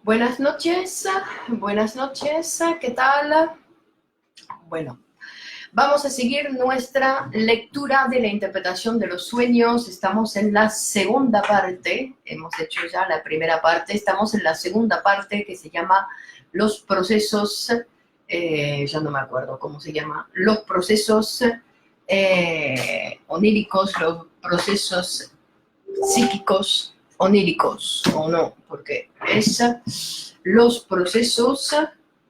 Buenas noches, ¿qué tal? Bueno, vamos a seguir nuestra lectura de la interpretación de los sueños. Estamos en la segunda parte, hemos hecho ya la primera parte, estamos en la segunda parte que se llama los procesos, ya no me acuerdo cómo se llama, los procesos oníricos, los procesos psíquicos oníricos, o no, porque es los procesos,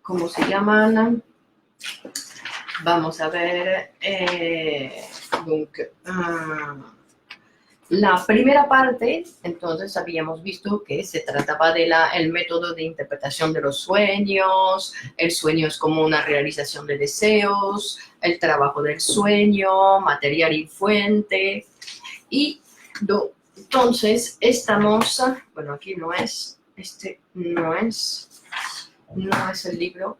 ¿cómo se llaman? Vamos a ver, la primera parte, entonces habíamos visto que se trataba del método de interpretación de los sueños, el sueño es como una realización de deseos, el trabajo del sueño, material y fuente, y entonces estamos, bueno, aquí no es, este no es el libro,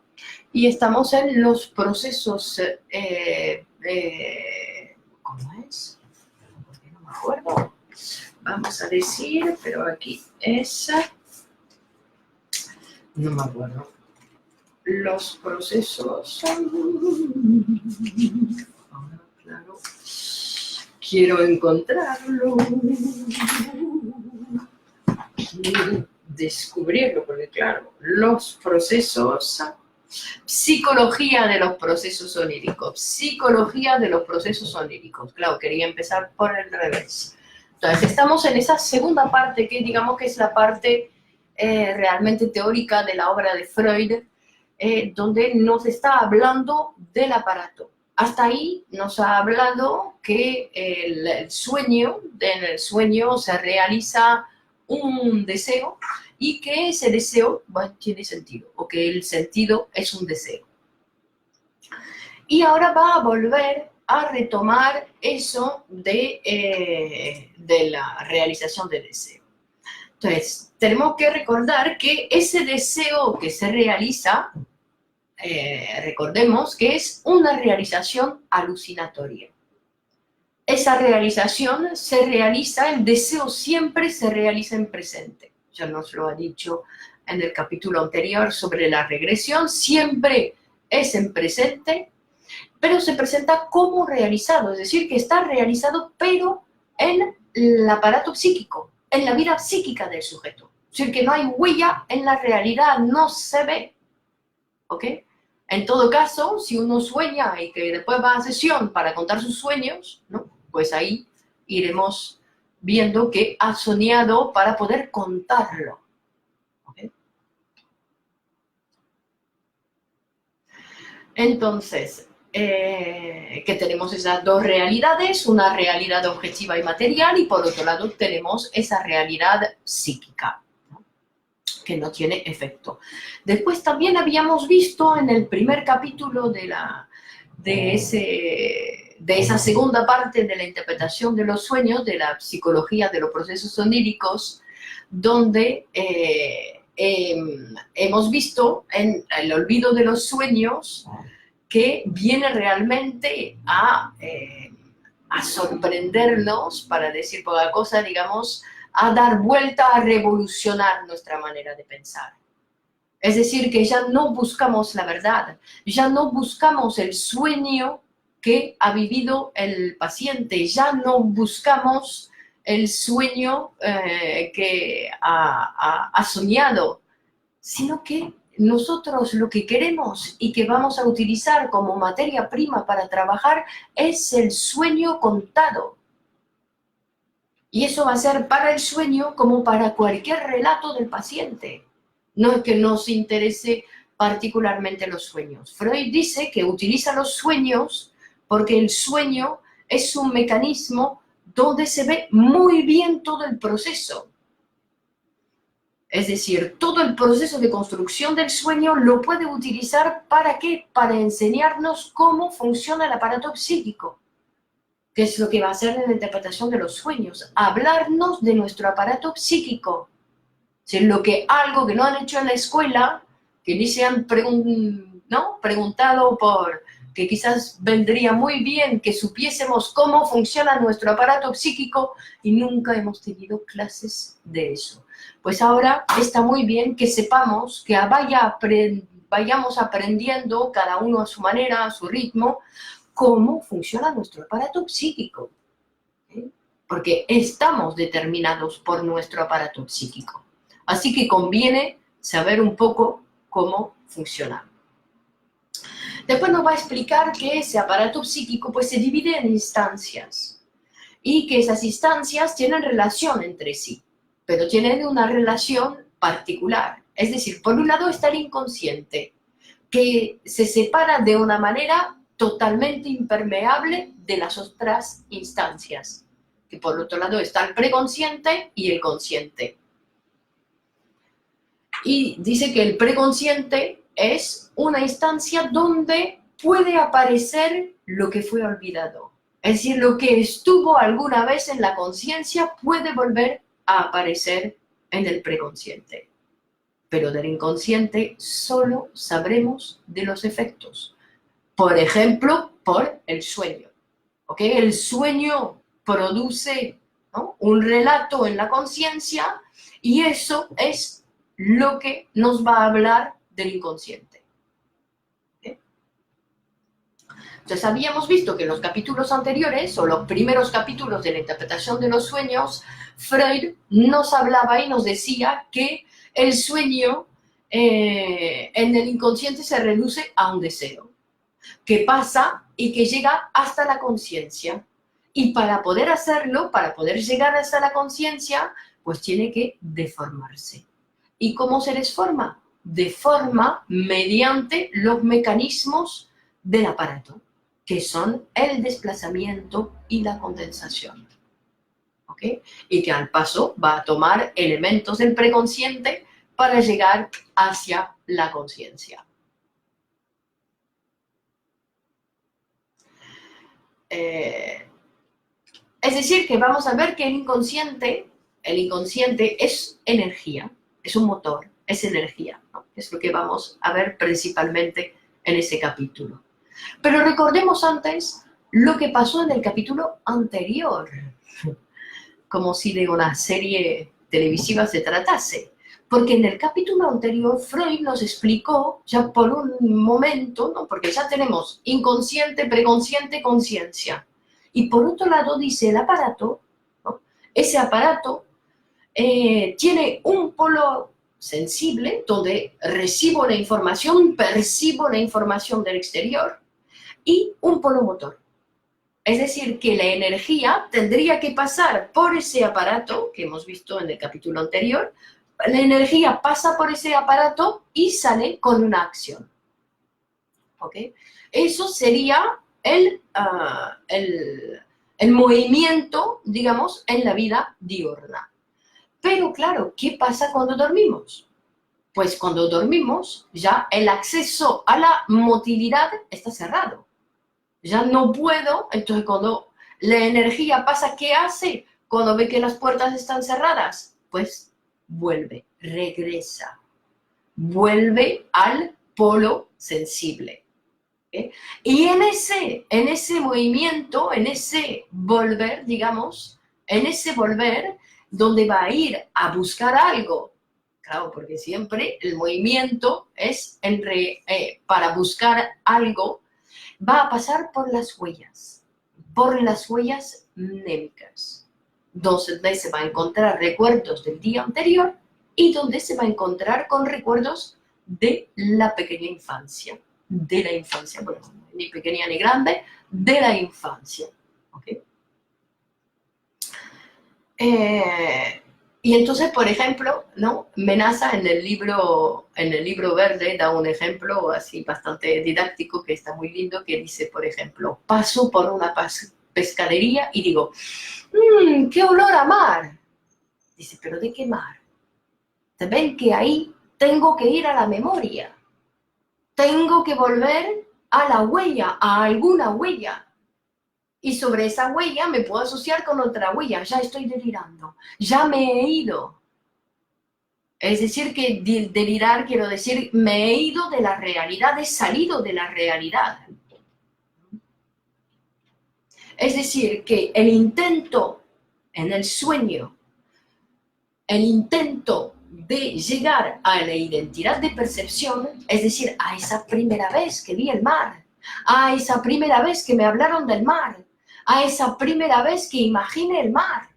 y estamos en los procesos, ¿cómo es? Porque no me acuerdo. Vamos a decir, pero aquí es, no me acuerdo. Los procesos, ahora, claro, quiero encontrarlo, quiero descubrirlo, porque claro, los procesos, psicología de los procesos oníricos, claro, quería empezar por el revés. Entonces, estamos en esa segunda parte que digamos que es la parte realmente teórica de la obra de Freud, donde nos está hablando del aparato. Hasta ahí nos ha hablado que en el sueño se realiza un deseo y que ese deseo tiene sentido, o que el sentido es un deseo. Y ahora va a volver a retomar eso de la realización de deseo. Entonces, tenemos que recordar que ese deseo que se realiza, recordemos que es una realización alucinatoria. Esa realización se realiza, el deseo siempre se realiza en presente. Ya nos lo ha dicho en el capítulo anterior sobre la regresión, siempre es en presente, pero se presenta como realizado, es decir, que está realizado, pero en el aparato psíquico, en la vida psíquica del sujeto. Es decir, que no hay huella en la realidad, no se ve. ¿Ok? En todo caso, si uno sueña y que después va a sesión para contar sus sueños, ¿no? Pues ahí iremos viendo que ha soñado para poder contarlo. ¿Okay? Entonces, que tenemos esas dos realidades, una realidad objetiva y material, y por otro lado tenemos esa realidad psíquica, ¿no? Que no tiene efecto. Después también habíamos visto en el primer capítulo de esa segunda parte de la interpretación de los sueños, de la psicología de los procesos oníricos, donde hemos visto en el olvido de los sueños que viene realmente a sorprendernos, para decir poca cosa, digamos, a dar vuelta, a revolucionar nuestra manera de pensar. Es decir, que ya no buscamos la verdad, ya no buscamos el sueño que ha vivido el paciente, ya no buscamos el sueño que ha soñado, sino que nosotros lo que queremos y que vamos a utilizar como materia prima para trabajar es el sueño contado. Y eso va a ser para el sueño como para cualquier relato del paciente. No es que nos interese particularmente los sueños. Freud dice que utiliza los sueños porque el sueño es un mecanismo donde se ve muy bien todo el proceso. Es decir, todo el proceso de construcción del sueño lo puede utilizar ¿para qué? Para enseñarnos cómo funciona el aparato psíquico, que es lo que va a hacer en la interpretación de los sueños, hablarnos de nuestro aparato psíquico. Si algo que no han hecho en la escuela, que ni se han preguntado por que quizás vendría muy bien que supiésemos cómo funciona nuestro aparato psíquico y nunca hemos tenido clases de eso. Pues ahora está muy bien que sepamos, que vayamos aprendiendo cada uno a su manera, a su ritmo, cómo funciona nuestro aparato psíquico. Porque estamos determinados por nuestro aparato psíquico. Así que conviene saber un poco cómo funciona. Después nos va a explicar que ese aparato psíquico pues, se divide en instancias y que esas instancias tienen relación entre sí, pero tienen una relación particular. Es decir, por un lado está el inconsciente, que se separa de una manera totalmente impermeable de las otras instancias, que por otro lado está el preconsciente y el consciente. Y dice que el preconsciente es una instancia donde puede aparecer lo que fue olvidado. Es decir, lo que estuvo alguna vez en la conciencia puede volver a aparecer en el preconsciente. Pero del inconsciente solo sabremos de los efectos. Por ejemplo, por el sueño. ¿Ok? El sueño produce, ¿no?, un relato en la conciencia y eso es lo que nos va a hablar del inconsciente. ¿Okay? Entonces habíamos visto que en los capítulos anteriores, o los primeros capítulos de la interpretación de los sueños, Freud nos hablaba y nos decía que el sueño en el inconsciente se reduce a un deseo, que pasa y que llega hasta la conciencia. Y para poder hacerlo, para poder llegar hasta la conciencia, pues tiene que deformarse. ¿Y cómo se desforma? Deforma mediante los mecanismos del aparato, que son el desplazamiento y la condensación. ¿Ok? Y que al paso va a tomar elementos del preconsciente para llegar hacia la conciencia. Es decir, que vamos a ver que el inconsciente es energía, es un motor, es energía, ¿no? Es lo que vamos a ver principalmente en ese capítulo. Pero recordemos antes lo que pasó en el capítulo anterior, como si de una serie televisiva se tratase. Porque en el capítulo anterior Freud nos explicó, ya por un momento, ¿no?, porque ya tenemos inconsciente, preconsciente, conciencia. Y por otro lado dice el aparato, ¿no?, ese aparato tiene un polo sensible donde recibo la información, percibo la información del exterior, y un polo motor. Es decir, que la energía tendría que pasar por ese aparato que hemos visto en el capítulo anterior. La energía pasa por ese aparato y sale con una acción. ¿Ok? Eso sería el movimiento, digamos, en la vida diurna. Pero claro, ¿qué pasa cuando dormimos? Pues cuando dormimos ya el acceso a la motilidad está cerrado. Ya no puedo, entonces cuando la energía pasa, ¿qué hace? Cuando ve que las puertas están cerradas, pues vuelve, regresa, vuelve al polo sensible. ¿Okay? Y en ese movimiento, en ese volver, digamos, en ese volver, donde va a ir a buscar algo, claro, porque siempre el movimiento es para buscar algo, va a pasar por las huellas mnémicas, donde se va a encontrar recuerdos del día anterior y donde se va a encontrar con recuerdos de la pequeña infancia, bueno, ni pequeña ni grande, de la infancia. ¿Okay? Y entonces, por ejemplo, ¿no?, Menaza en el libro verde da un ejemplo así bastante didáctico que está muy lindo, que dice, por ejemplo, paso por una pescadería y digo, ¡qué olor a mar! Dice, ¿pero de qué mar? ¿Te ven que ahí tengo que ir a la memoria? Tengo que volver a la huella, a alguna huella. Y sobre esa huella me puedo asociar con otra huella. Ya estoy delirando. Ya me he ido. Es decir, que delirar, quiero decir, me he ido de la realidad, he salido de la realidad. Es decir, que el intento en el sueño, el intento de llegar a la identidad de percepción, es decir, a esa primera vez que vi el mar, a esa primera vez que me hablaron del mar, a esa primera vez que imaginé el mar.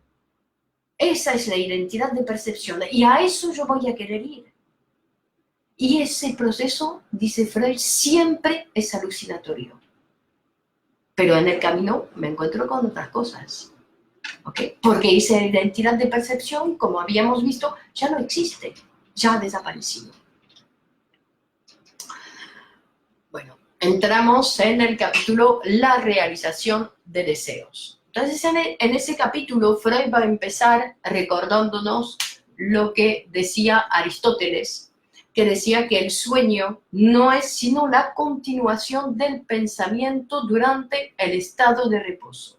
Esa es la identidad de percepción y a eso yo voy a querer ir. Y ese proceso, dice Freud, siempre es alucinatorio. Pero en el camino me encuentro con otras cosas. ¿Okay? Porque esa identidad de percepción, como habíamos visto, ya no existe, ya ha desaparecido. Bueno, entramos en el capítulo La realización de deseos. Entonces, en ese capítulo, Freud va a empezar recordándonos lo que decía Aristóteles, que decía que el sueño no es sino la continuación del pensamiento durante el estado de reposo.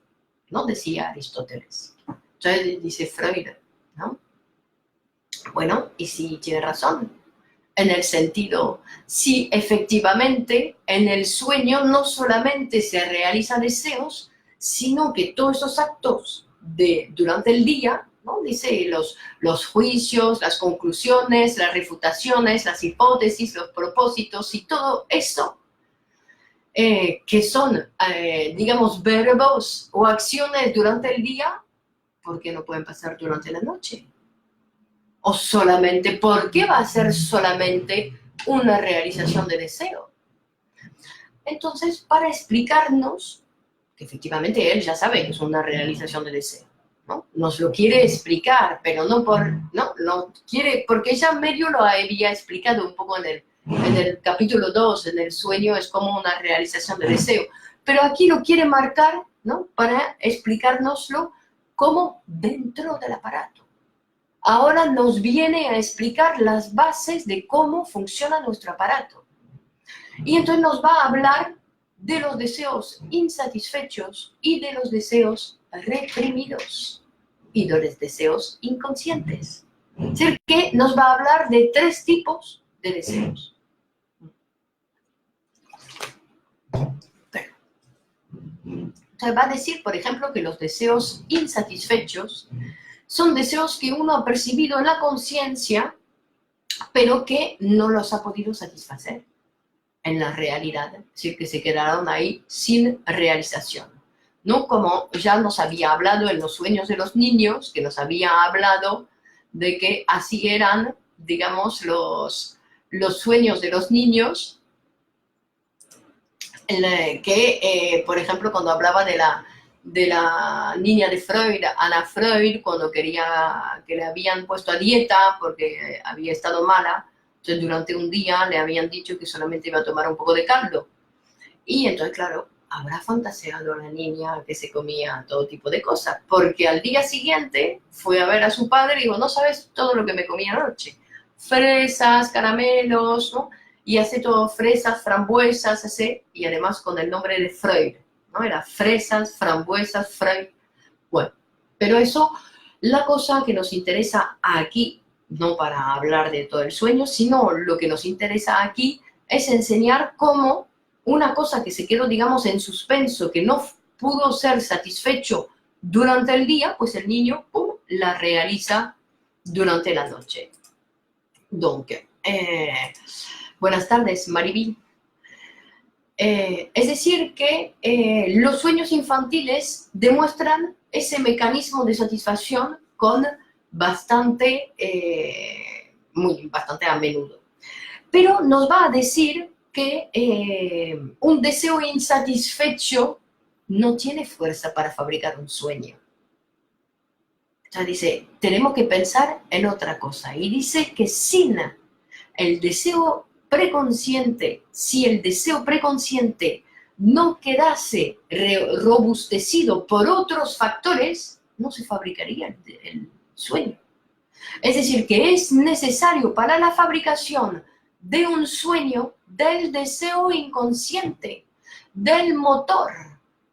¿No? Decía Aristóteles. Entonces dice Freud, ¿no? Bueno, y sí tiene razón, en el sentido, si efectivamente en el sueño no solamente se realizan deseos, sino que todos esos actos durante el día, ¿no? Dice los juicios, las conclusiones, las refutaciones, las hipótesis, los propósitos y todo eso, que son, digamos, verbos o acciones durante el día, ¿por qué no pueden pasar durante la noche? O solamente, ¿por qué va a ser solamente una realización de deseo? Entonces, para explicarnos, que efectivamente él ya sabe que es una realización de deseo, ¿no? Nos lo quiere explicar, pero no no quiere, porque ya medio lo había explicado un poco en el capítulo 2, en el sueño es como una realización de deseo, pero aquí lo quiere marcar, ¿no? Para explicárnoslo como dentro del aparato. Ahora nos viene a explicar las bases de cómo funciona nuestro aparato. Y entonces nos va a hablar de los deseos insatisfechos y de los deseos reprimidos y de los deseos inconscientes. Es decir, que nos va a hablar de 3 tipos de deseos. Entonces va a decir, por ejemplo, que los deseos insatisfechos son deseos que uno ha percibido en la conciencia, pero que no los ha podido satisfacer en la realidad, es decir, que se quedaron ahí sin realización. ¿No? Como ya nos había hablado en los sueños de los niños, que nos había hablado de que así eran, digamos, los sueños de los niños, por ejemplo, cuando hablaba de la niña de Freud, Ana Freud, cuando quería que le habían puesto a dieta porque había estado mala, entonces durante un día le habían dicho que solamente iba a tomar un poco de caldo. Y entonces, claro, habrá fantaseado la niña que se comía todo tipo de cosas, porque al día siguiente fue a ver a su padre y dijo, no sabes todo lo que me comí anoche. Fresas, caramelos, ¿no? Y hace todo fresas, frambuesas, así, y además con el nombre de Freud, ¿no? Era fresas, frambuesas, Freud. Bueno, pero eso, la cosa que nos interesa aquí, no para hablar de todo el sueño, sino lo que nos interesa aquí es enseñar cómo una cosa que se quedó, digamos, en suspenso, que no pudo ser satisfecho durante el día, pues el niño la realiza durante la noche. Donc, buenas tardes, Maribel. Es decir, que los sueños infantiles demuestran ese mecanismo de satisfacción con bastante a menudo. Pero nos va a decir que un deseo insatisfecho no tiene fuerza para fabricar un sueño. O sea, dice, tenemos que pensar en otra cosa. Y dice que sin el deseo preconsciente, si el deseo preconsciente no quedase robustecido por otros factores, no se fabricaría el sueño. Es decir, que es necesario para la fabricación de un sueño del deseo inconsciente, del motor,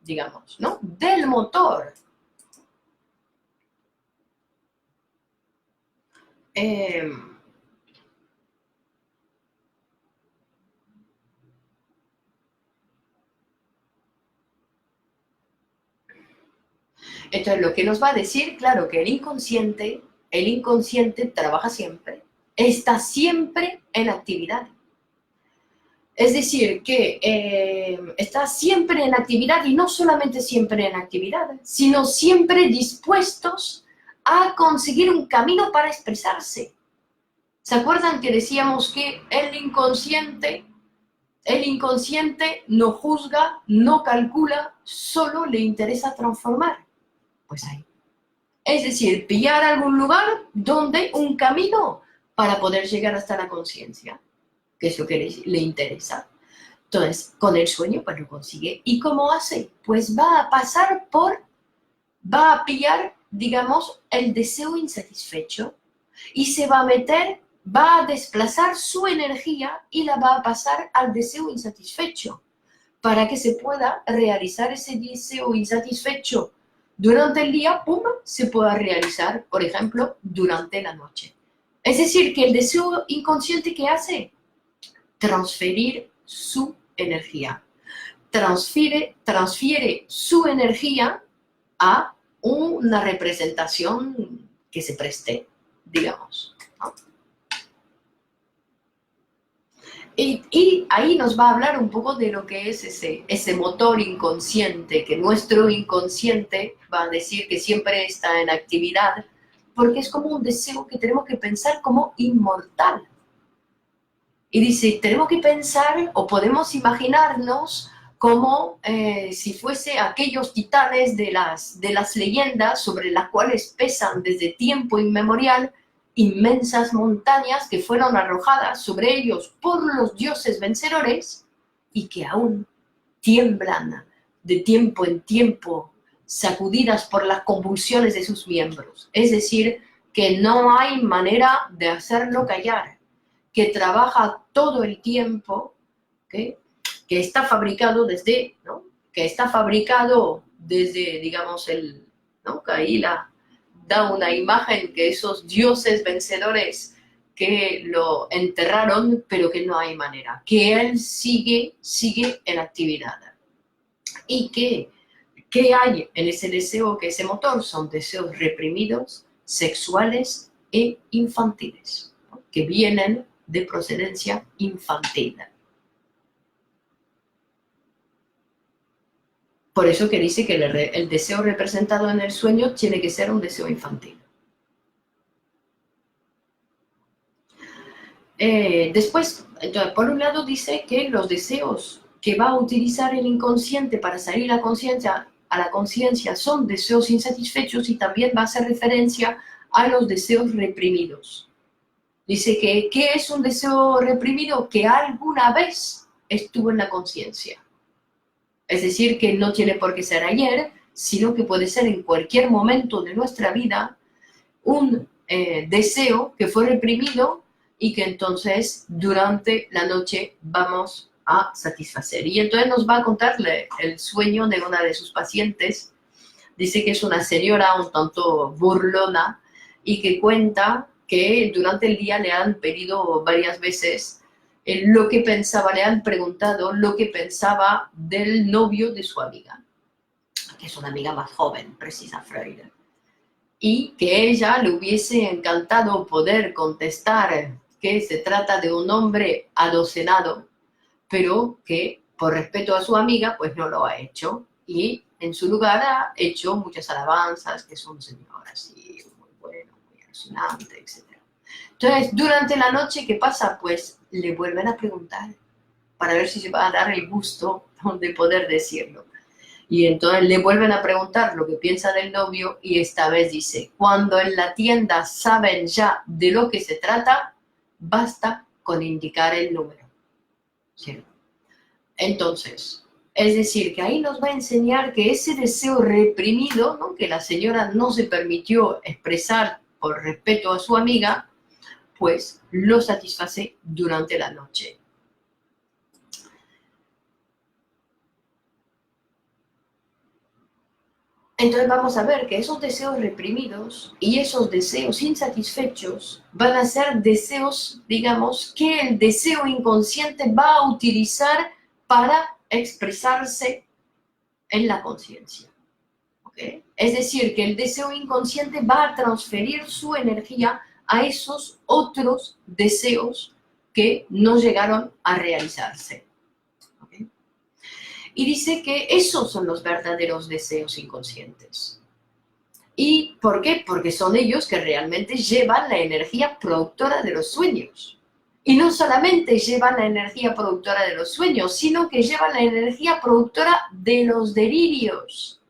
digamos, ¿no? Del motor. Entonces, lo que nos va a decir, claro, que el inconsciente trabaja siempre, está siempre en actividad. Es decir, que está siempre en actividad y no solamente siempre en actividad, sino siempre dispuestos a conseguir un camino para expresarse. ¿Se acuerdan que decíamos que el inconsciente no juzga, no calcula, solo le interesa transformar? Pues ahí. Es decir, pillar algún lugar donde un camino para poder llegar hasta la conciencia, que es lo que le interesa. Entonces, con el sueño, pues lo consigue. ¿Y cómo hace? Pues va a pillar, digamos, el deseo insatisfecho y se va a meter, va a desplazar su energía y la va a pasar al deseo insatisfecho para que se pueda realizar ese deseo insatisfecho durante el día, ¡pum!, se pueda realizar, por ejemplo, durante la noche. Es decir, que el deseo inconsciente, ¿qué hace? Transferir su energía. Transfiere su energía a una representación que se preste, digamos, ¿no? Y ahí nos va a hablar un poco de lo que es ese motor inconsciente, que nuestro inconsciente va a decir que siempre está en actividad, porque es como un deseo que tenemos que pensar como inmortal. Y dice, tenemos que pensar o podemos imaginarnos como si fuese aquellos titanes de las leyendas sobre las cuales pesan desde tiempo inmemorial inmensas montañas que fueron arrojadas sobre ellos por los dioses vencedores y que aún tiemblan de tiempo en tiempo, sacudidas por las convulsiones de sus miembros. Es decir, que no hay manera de hacerlo callar, que trabaja todo el tiempo, ¿okay?, que está fabricado desde, ¿no?, digamos, ¿no?, que ahí da una imagen que esos dioses vencedores que lo enterraron, pero que no hay manera, que él sigue en actividad. Y ¿qué hay en ese deseo, que ese motor? Son deseos reprimidos, sexuales e infantiles, ¿no?, que vienen de procedencia infantil. Por eso que dice que el deseo representado en el sueño tiene que ser un deseo infantil. Después, entonces, por un lado dice que los deseos que va a utilizar el inconsciente para salir a la conciencia son deseos insatisfechos, y también va a hacer referencia a los deseos reprimidos. Dice que, ¿qué es un deseo reprimido? Que alguna vez estuvo en la conciencia. Es decir, que no tiene por qué ser ayer, sino que puede ser en cualquier momento de nuestra vida un deseo que fue reprimido y que entonces durante la noche vamos a satisfacer. Y entonces nos va a contarle el sueño de una de sus pacientes. Dice que es una señora un tanto burlona y que cuenta que durante el día le han pedido varias veces lo que pensaba, le han preguntado lo que pensaba del novio de su amiga, que es una amiga más joven, precisa Freud, y que ella le hubiese encantado poder contestar que se trata de un hombre adocenado, pero que por respeto a su amiga pues no lo ha hecho, y en su lugar ha hecho muchas alabanzas, que es un señor así muy bueno, muy alucinante, etc. Entonces, durante la noche, ¿qué pasa? Pues le vuelven a preguntar para ver si se va a dar el gusto de poder decirlo. Y entonces le vuelven a preguntar lo que piensa del novio, y esta vez dice, cuando en la tienda saben ya de lo que se trata, basta con indicar el número. ¿Sí? Entonces, es decir, que ahí nos va a enseñar que ese deseo reprimido, ¿no?, que la señora no se permitió expresar por respeto a su amiga, pues lo satisface durante la noche. Entonces vamos a ver que esos deseos reprimidos y esos deseos insatisfechos van a ser deseos, digamos, que el deseo inconsciente va a utilizar para expresarse en la conciencia. ¿Ok? ¿ok? Es decir, que el deseo inconsciente va a transferir su energía a esos otros deseos que no llegaron a realizarse. ¿Ok? Y dice que esos son los verdaderos deseos inconscientes. ¿Y por qué? Porque son ellos que realmente llevan la energía productora de los sueños. Y no solamente llevan la energía productora de los sueños, sino que llevan la energía productora de los delirios,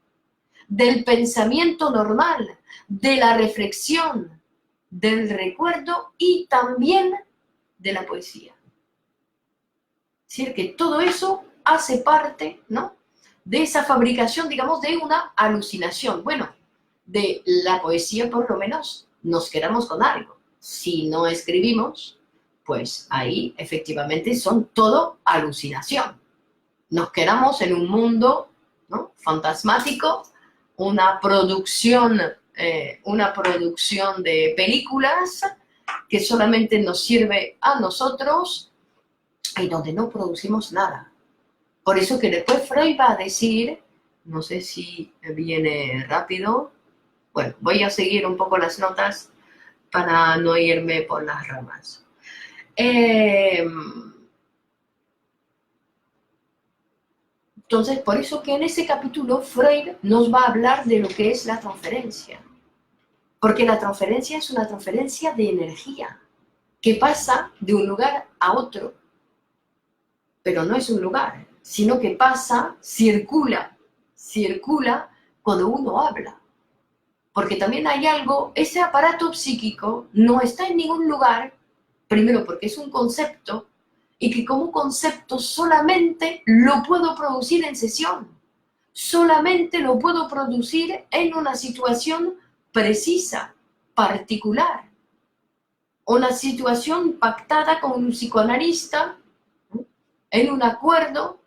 del pensamiento normal, de la reflexión, del recuerdo y también de la poesía. Es decir, que todo eso hace parte, ¿no?, de esa fabricación, digamos, de una alucinación. Bueno, de la poesía por lo menos nos quedamos con algo. Si no escribimos, pues ahí efectivamente son todo alucinación. Nos quedamos en un mundo, ¿no?, fantasmático, una producción de películas que solamente nos sirve a nosotros y donde no producimos nada. Por eso que después Freud va a decir, no sé si viene rápido, bueno, voy a seguir un poco las notas para no irme por las ramas. Entonces, por eso que en ese capítulo Freud nos va a hablar de lo que es la transferencia. Porque la transferencia es una transferencia de energía que pasa de un lugar a otro. Pero no es un lugar, sino que pasa, circula cuando uno habla. Porque también hay algo, ese aparato psíquico no está en ningún lugar, primero porque es un concepto, y que como concepto solamente lo puedo producir en sesión. Solamente lo puedo producir en una situación precisa, particular. Una situación pactada con un psicoanalista, en un acuerdo,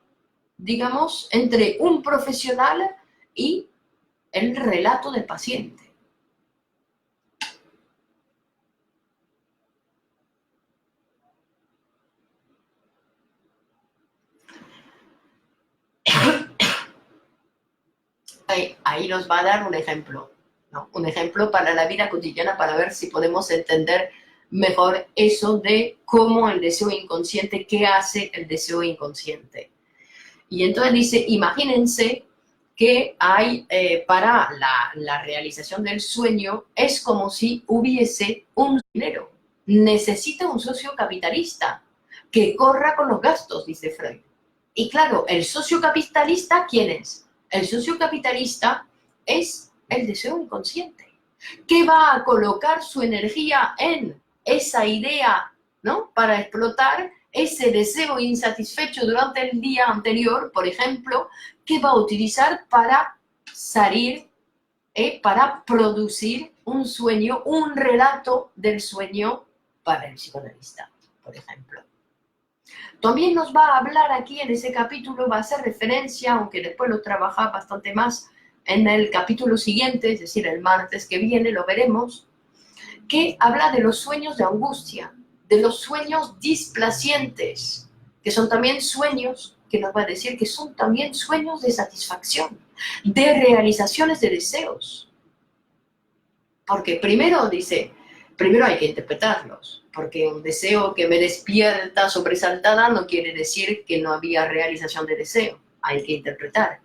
digamos, entre un profesional y el relato del paciente. Ahí nos va a dar un ejemplo, ¿no? Un ejemplo para la vida cotidiana, para ver si podemos entender mejor eso de cómo el deseo inconsciente, qué hace el deseo inconsciente. Y entonces dice, imagínense que hay, para la realización del sueño, es como si hubiese un dinero. Necesita un socio capitalista que corra con los gastos, dice Freud. Y claro, el socio capitalista, ¿quién es? El socio capitalista es el deseo inconsciente, que va a colocar su energía en esa idea, ¿no?, para explotar ese deseo insatisfecho durante el día anterior, por ejemplo, que va a utilizar para salir, para producir un sueño, un relato del sueño para el psicoanalista, por ejemplo. También nos va a hablar aquí en ese capítulo, va a hacer referencia, aunque después lo trabaja bastante más en el capítulo siguiente, es decir, el martes que viene lo veremos, que habla de los sueños de angustia, de los sueños displacientes, que son también sueños, que nos va a decir que son también sueños de satisfacción, de realizaciones de deseos. Porque primero dice, primero hay que interpretarlos, porque un deseo que me despierta sobresaltada no quiere decir que no había realización de deseo, hay que interpretar.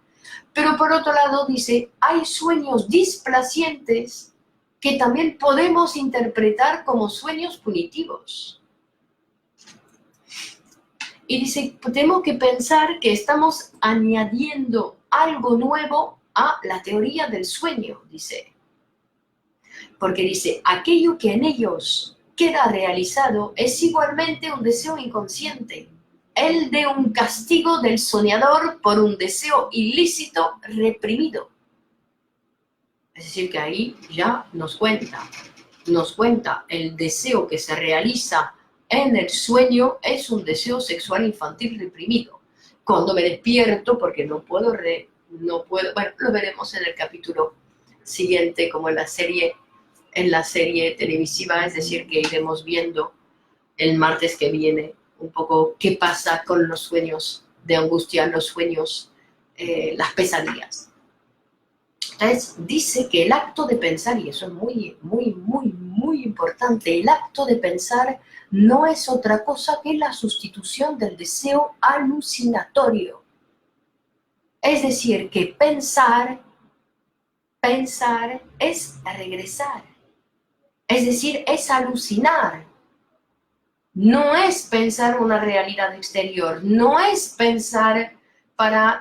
Pero por otro lado dice, hay sueños displacientes que también podemos interpretar como sueños punitivos. Y dice, tenemos que pensar que estamos añadiendo algo nuevo a la teoría del sueño, dice. Porque dice, aquello que en ellos queda realizado es igualmente un deseo inconsciente, el de un castigo del soñador por un deseo ilícito reprimido. Es decir, que ahí ya nos cuenta el deseo que se realiza en el sueño es un deseo sexual infantil reprimido. Cuando me despierto, porque no puedo, bueno, lo veremos en el capítulo siguiente, como en la serie televisiva, es decir, que iremos viendo el martes que viene un poco qué pasa con los sueños de angustia, los sueños, las pesadillas. Entonces, dice que el acto de pensar, y eso es muy importante, el acto de pensar no es otra cosa que la sustitución del deseo alucinatorio. Es decir, que pensar es regresar. Es decir, es alucinar. No es pensar una realidad exterior, no es pensar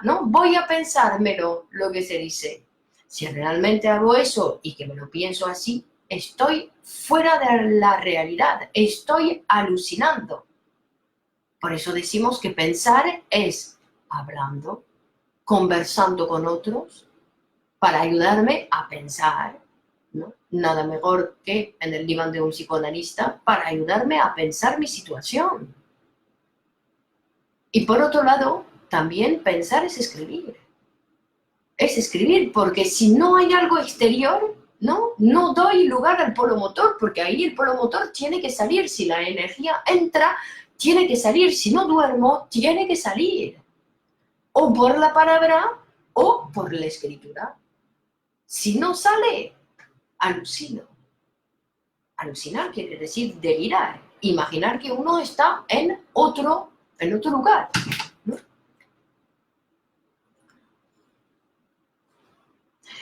no, voy a pensármelo, lo que se dice. Si realmente hago eso y que me lo pienso así, estoy fuera de la realidad, estoy alucinando. Por eso decimos que pensar es hablando, conversando con otros, para ayudarme a pensar, ¿no? Nada mejor que en el diván de un psicoanalista para ayudarme a pensar mi situación. Y por otro lado, también pensar es escribir. Es escribir, porque si no hay algo exterior, no doy lugar al polo motor, porque ahí el polo motor tiene que salir. Si la energía entra, tiene que salir. Si no duermo, tiene que salir. O por la palabra o por la escritura. Si no sale, alucino. Alucinar quiere decir delirar. Imaginar que uno está en otro lugar, ¿no?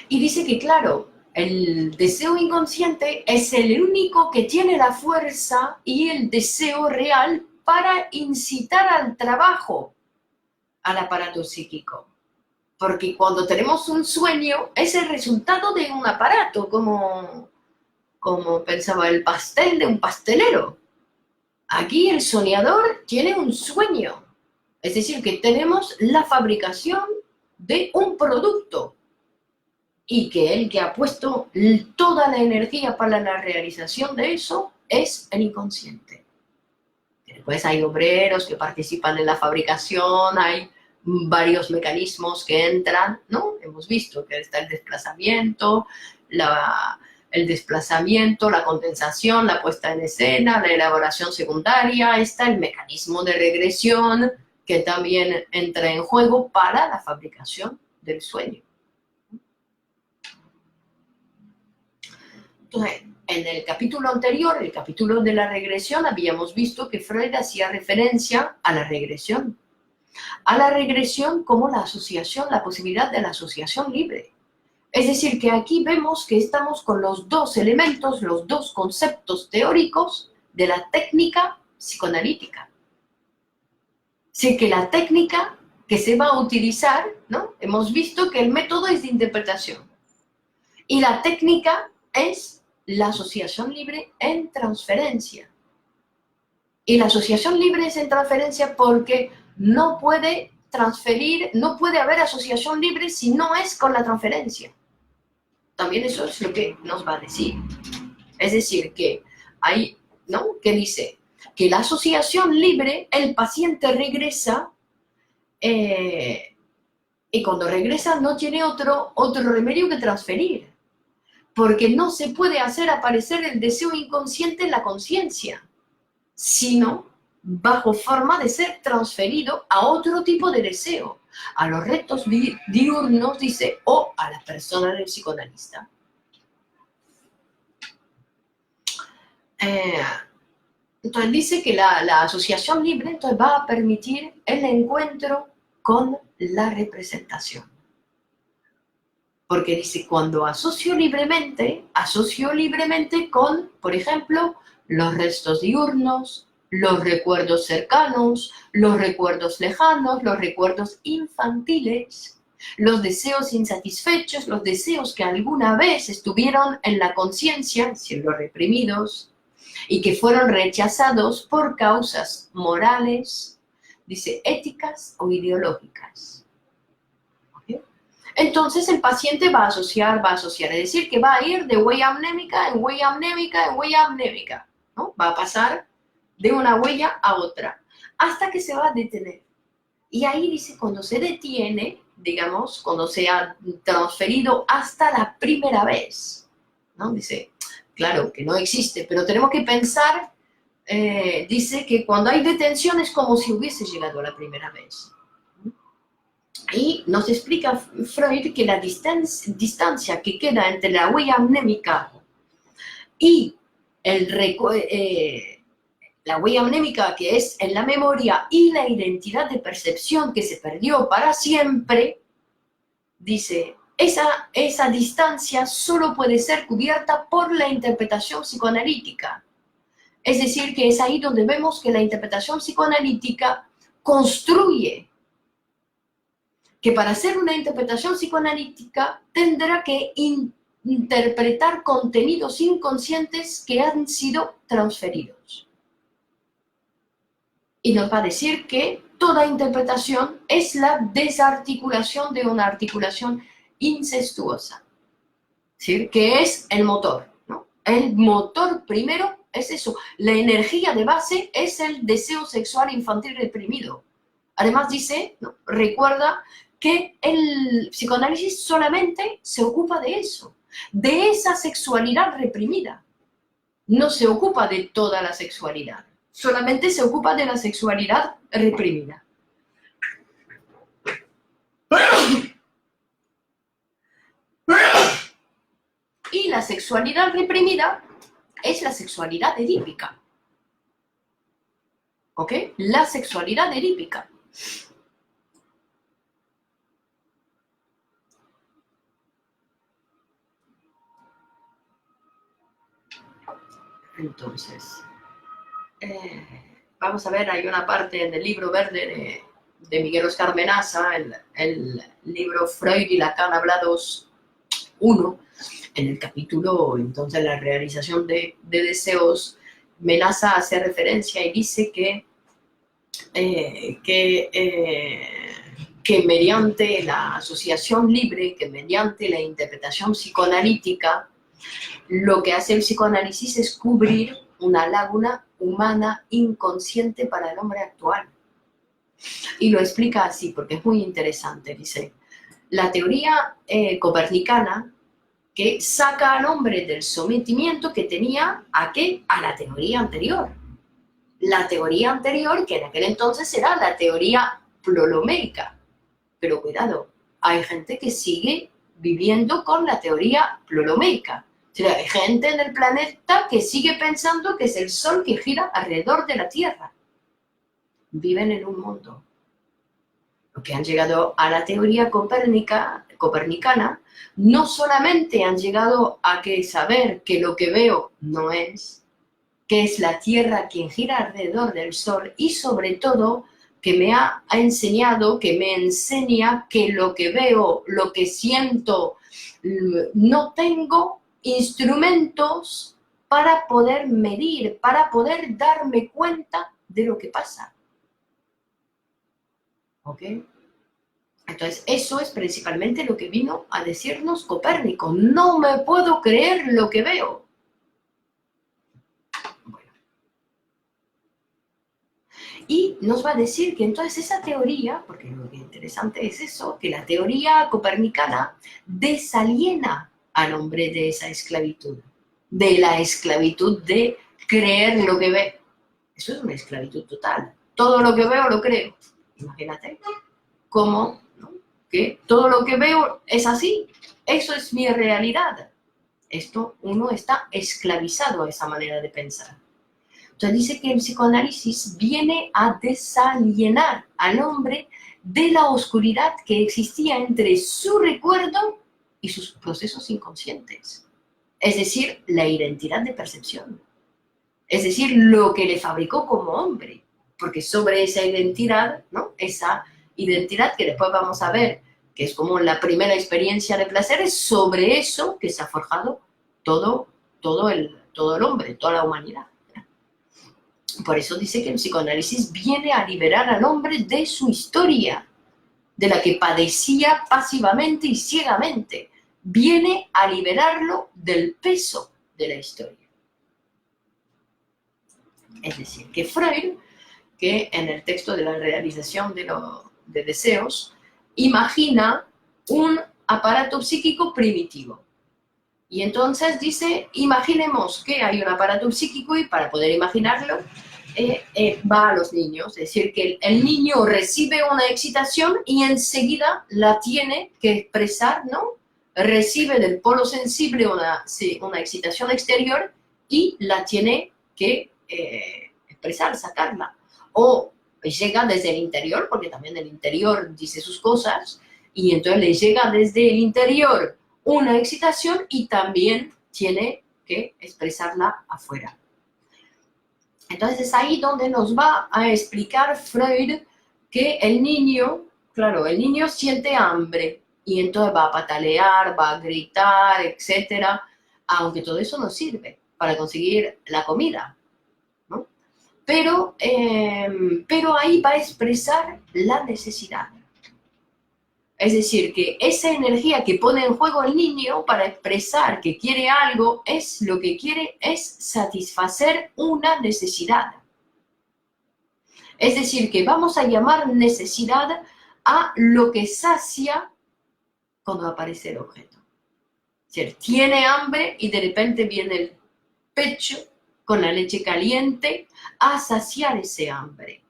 Y dice que, claro, el deseo inconsciente es el único que tiene la fuerza y el deseo real para incitar al trabajo al aparato psíquico. Porque cuando tenemos un sueño es el resultado de un aparato, como pensaba el pastel de un pastelero. Aquí el soñador tiene un sueño. Es decir, que tenemos la fabricación de un producto y que el que ha puesto toda la energía para la realización de eso es el inconsciente. Después hay obreros que participan en la fabricación, hay varios mecanismos que entran, ¿no? Hemos visto que está el desplazamiento, la condensación, la puesta en escena, la elaboración secundaria, está el mecanismo de regresión que también entra en juego para la fabricación del sueño. Entonces, en el capítulo anterior, el capítulo de la regresión, habíamos visto que Freud hacía referencia a la regresión como la asociación, la posibilidad de la asociación libre. Es decir, que aquí vemos que estamos con los dos elementos, los dos conceptos teóricos de la técnica psicoanalítica. Así que la técnica que se va a utilizar, ¿no? Hemos visto que el método es de interpretación y la técnica es la asociación libre en transferencia. Y la asociación libre es en transferencia porque no puede haber asociación libre si no es con la transferencia. También eso es lo que nos va a decir. Es decir, que hay, ¿no? Que dice que la asociación libre, el paciente regresa y cuando regresa no tiene otro remedio que transferir. Porque no se puede hacer aparecer el deseo inconsciente en la conciencia, sino bajo forma de ser transferido a otro tipo de deseo, a los retos diurnos, dice, o a la persona del psicoanalista. Entonces dice que la asociación libre entonces va a permitir el encuentro con la representación. Porque dice, cuando asocio libremente con, por ejemplo, los restos diurnos, los recuerdos cercanos, los recuerdos lejanos, los recuerdos infantiles, los deseos insatisfechos, los deseos que alguna vez estuvieron en la conciencia, siendo reprimidos, y que fueron rechazados por causas morales, dice, éticas o ideológicas. Entonces el paciente va a asociar, es decir, que va a ir de huella amnémica en huella amnémica en huella amnémica, ¿no? Va a pasar de una huella a otra, hasta que se va a detener. Y ahí dice, cuando se detiene, digamos, cuando se ha transferido hasta la primera vez, ¿no? Dice, claro, que no existe, pero tenemos que pensar, dice que cuando hay detención es como si hubiese llegado a la primera vez. Y nos explica Freud que la distancia que queda entre la huella mnémica y la huella mnémica que es en la memoria y la identidad de percepción que se perdió para siempre, dice, esa distancia solo puede ser cubierta por la interpretación psicoanalítica. Es decir, que es ahí donde vemos que la interpretación psicoanalítica construye, que para hacer una interpretación psicoanalítica tendrá que interpretar contenidos inconscientes que han sido transferidos. Y nos va a decir que toda interpretación es la desarticulación de una articulación incestuosa, ¿sí? Que es el motor, ¿no? El motor primero es eso. La energía de base es el deseo sexual infantil reprimido. Además dice, ¿no? Recuerda que el psicoanálisis solamente se ocupa de eso, de esa sexualidad reprimida. No se ocupa de toda la sexualidad, solamente se ocupa de la sexualidad reprimida. Y la sexualidad reprimida es la sexualidad edípica. ¿Ok? La sexualidad edípica. Entonces, vamos a ver, hay una parte en el libro verde de Miguel Oscar Menaza, el libro Freud y Lacan hablados 1, en el capítulo, entonces, la realización de deseos, Menaza hace referencia y dice que mediante la asociación libre, que mediante la interpretación psicoanalítica, lo que hace el psicoanálisis es cubrir una laguna humana inconsciente para el hombre actual. Y lo explica así, porque es muy interesante. Dice, la teoría copernicana que saca al hombre del sometimiento que tenía ¿a qué? A la teoría anterior. La teoría anterior, que en aquel entonces era la teoría ptolomeica. Pero cuidado, hay gente que sigue viviendo con la teoría ptolomeica. O sea, hay gente en el planeta que sigue pensando que es el Sol que gira alrededor de la Tierra. Viven en un mundo. Los que han llegado a la teoría copernicana no solamente han llegado a saber que lo que veo no es, que es la Tierra quien gira alrededor del Sol, y sobre todo que me ha enseñado, que me enseña que lo que veo, lo que siento, no tengo instrumentos para poder medir, para poder darme cuenta de lo que pasa. ¿Ok? Entonces, eso es principalmente lo que vino a decirnos Copérnico. No me puedo creer lo que veo. Bueno. Y nos va a decir que entonces esa teoría, porque lo que interesante es eso, que la teoría copernicana desaliena al hombre de esa esclavitud, de la esclavitud de creer lo que ve. Eso es una esclavitud total. Todo lo que veo lo creo. Imagínate cómo, ¿no? Que todo lo que veo es así. Eso es mi realidad. Esto, uno está esclavizado a esa manera de pensar. Entonces dice que el psicoanálisis viene a desalienar al hombre de la oscuridad que existía entre su recuerdo y sus procesos inconscientes. Es decir, la identidad de percepción. Es decir, lo que le fabricó como hombre. Porque sobre esa identidad, ¿no? Esa identidad que después vamos a ver, que es como la primera experiencia de placer, es sobre eso que se ha forjado todo el hombre, toda la humanidad. Por eso dice que el psicoanálisis viene a liberar al hombre de su historia, de la que padecía pasivamente y ciegamente. Viene a liberarlo del peso de la historia. Es decir, que Freud, que en el texto de la realización de deseos, imagina un aparato psíquico primitivo. Y entonces dice, imaginemos que hay un aparato psíquico y para poder imaginarlo va a los niños, es decir, que el niño recibe una excitación y enseguida la tiene que expresar, ¿no? Recibe del polo sensible una excitación exterior y la tiene que expresar, sacarla. O llega desde el interior, porque también el interior dice sus cosas, y entonces le llega desde el interior una excitación y también tiene que expresarla afuera. Entonces es ahí donde nos va a explicar Freud que el niño, claro, el niño siente hambre y entonces va a patalear, va a gritar, etcétera, aunque todo eso no sirve para conseguir la comida, ¿no? Pero ahí va a expresar la necesidad. Es decir, que esa energía que pone en juego el niño para expresar que quiere algo, es lo que quiere es satisfacer una necesidad. Es decir, que vamos a llamar necesidad a lo que sacia cuando aparece el objeto. Es decir, tiene hambre y de repente viene el pecho con la leche caliente a saciar ese hambre.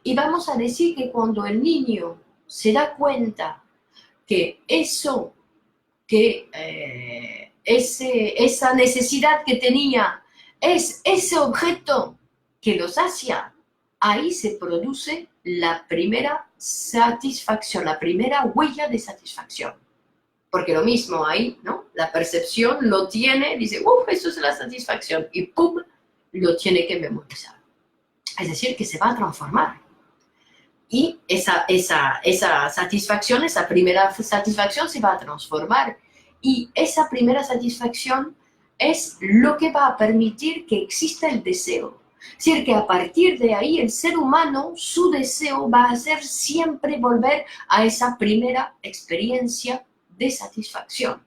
Y vamos a decir que cuando el niño se da cuenta que eso, que esa necesidad que tenía es ese objeto que lo sacia, ahí se produce la primera satisfacción, la primera huella de satisfacción. Porque lo mismo ahí, ¿no? La percepción lo tiene, dice, eso es la satisfacción, y ¡pum!, lo tiene que memorizar. Es decir, que se va a transformar. Y esa satisfacción, esa primera satisfacción se va a transformar. Y esa primera satisfacción es lo que va a permitir que exista el deseo. Es decir, que a partir de ahí el ser humano, su deseo va a ser siempre volver a esa primera experiencia de satisfacción,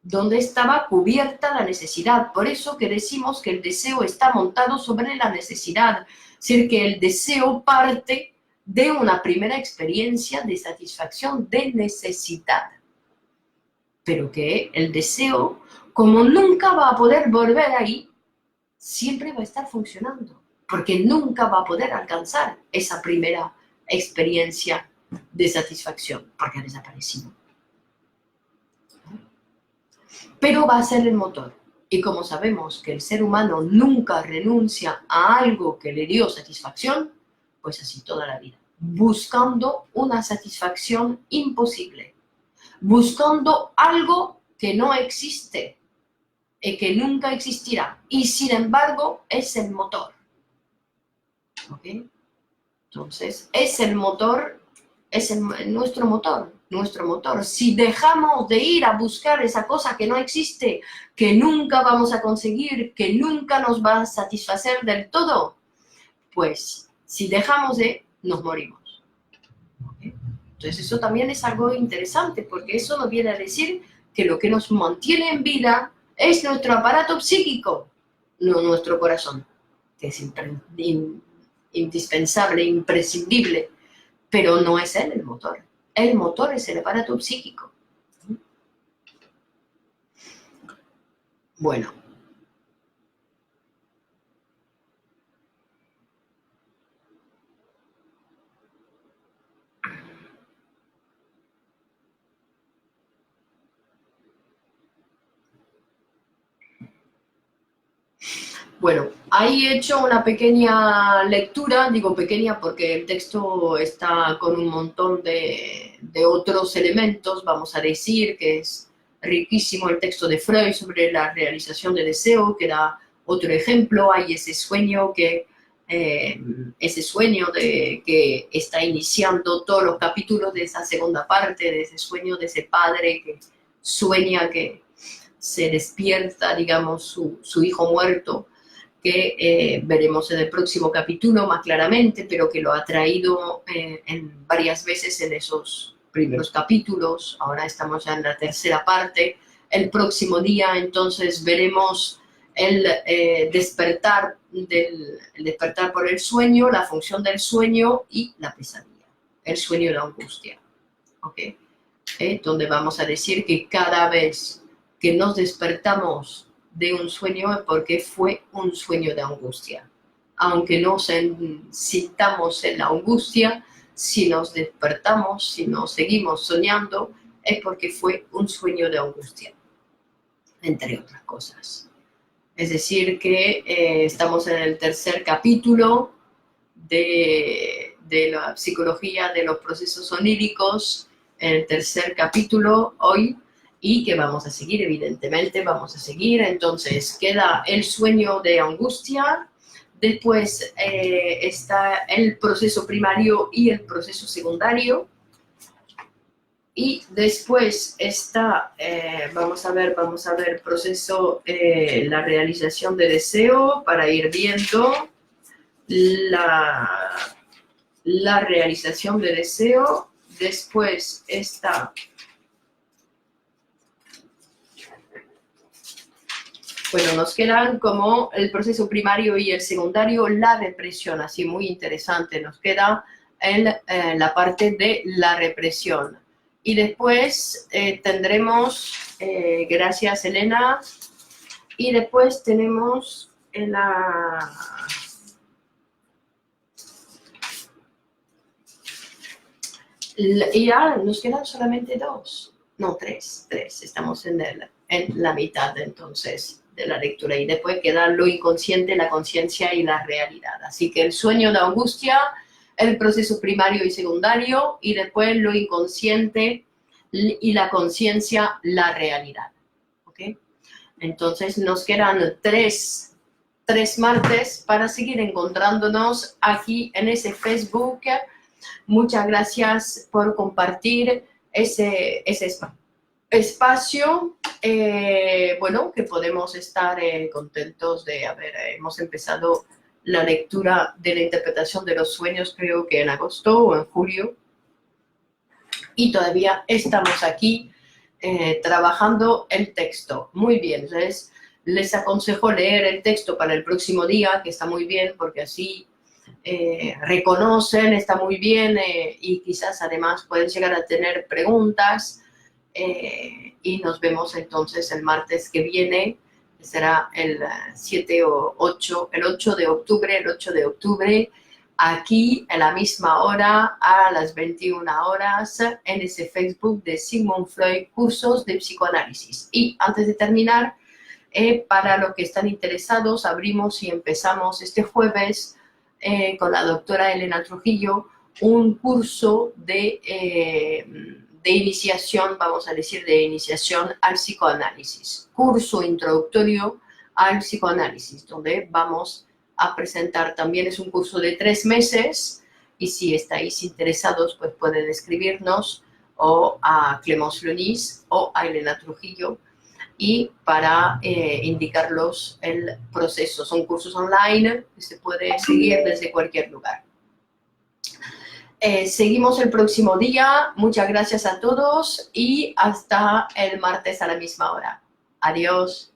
donde estaba cubierta la necesidad. Por eso que decimos que el deseo está montado sobre la necesidad. Es decir, que el deseo parte de una primera experiencia de satisfacción de necesidad. Pero que el deseo, como nunca va a poder volver ahí, siempre va a estar funcionando, porque nunca va a poder alcanzar esa primera experiencia de satisfacción, porque ha desaparecido. Pero va a ser el motor. Y como sabemos que el ser humano nunca renuncia a algo que le dio satisfacción, pues así toda la vida, buscando una satisfacción imposible, buscando algo que no existe y que nunca existirá, y sin embargo es el motor. ¿Ok? Entonces, es el motor, es nuestro motor. Si dejamos de ir a buscar esa cosa que no existe, que nunca vamos a conseguir, que nunca nos va a satisfacer del todo, pues si dejamos nos morimos. ¿Okay? Entonces eso también es algo interesante, porque eso nos viene a decir que lo que nos mantiene en vida es nuestro aparato psíquico, no nuestro corazón, que es indispensable, imprescindible, pero no es él el motor. El motor es el aparato psíquico. Bueno. Bueno, ahí he hecho una pequeña lectura, digo pequeña porque el texto está con un montón de otros elementos, vamos a decir que es riquísimo el texto de Freud sobre la realización de deseo, que da otro ejemplo. Hay ese sueño que que está iniciando todos los capítulos de esa segunda parte, de ese sueño de ese padre que sueña que se despierta, digamos, su hijo muerto, que veremos en el próximo capítulo más claramente, pero que lo ha traído en varias veces en esos primeros capítulos. Ahora estamos ya en la tercera parte. El próximo día entonces veremos el despertar por el sueño, la función del sueño y la pesadilla, el sueño y la angustia. ¿Okay? Donde vamos a decir que cada vez que nos despertamos de un sueño porque fue un sueño de angustia. Aunque no sintamos en la angustia, si nos despertamos, si nos seguimos soñando, es porque fue un sueño de angustia, entre otras cosas. Es decir, que estamos en el tercer capítulo de la psicología de los procesos oníricos, en el tercer capítulo hoy, y que vamos a seguir, evidentemente, vamos a seguir. Entonces, queda el sueño de angustia, después está el proceso primario y el proceso secundario, y después está, vamos a ver, proceso, la realización de deseo, para ir viendo la realización de deseo. Después está bueno, nos quedan como el proceso primario y el secundario, la represión, así muy interesante, nos queda la parte de la represión. Y después tendremos, gracias Elena, y después tenemos y ya nos quedan solamente dos, no, tres, estamos en la mitad entonces de la lectura, y después queda lo inconsciente, la conciencia y la realidad. Así que el sueño, la angustia, el proceso primario y secundario, y después lo inconsciente y la conciencia, la realidad. ¿Okay? Entonces nos quedan tres martes para seguir encontrándonos aquí en ese Facebook. Muchas gracias por compartir ese espacio. Bueno, que podemos estar contentos de hemos empezado la lectura de la interpretación de los sueños, creo que en agosto o en julio, y todavía estamos aquí trabajando el texto. Muy bien, entonces les aconsejo leer el texto para el próximo día, que está muy bien, porque así reconocen, está muy bien, y quizás además pueden llegar a tener preguntas, y nos vemos entonces el martes que viene, que será el 7 o 8, el 8 de octubre, aquí a la misma hora, a las 21 horas, en ese Facebook de Sigmund Freud, cursos de psicoanálisis. Y antes de terminar, para los que están interesados, abrimos y empezamos este jueves con la doctora Elena Trujillo un curso de iniciación, vamos a decir, de iniciación al psicoanálisis. Curso introductorio al psicoanálisis, donde vamos a presentar, también es un curso de 3 meses, y si estáis interesados, pues pueden escribirnos o a Clémence Lenis o a Elena Trujillo, y para indicarlos el proceso. Son cursos online que se puede seguir desde cualquier lugar. Seguimos el próximo día. Muchas gracias a todos y hasta el martes a la misma hora. Adiós.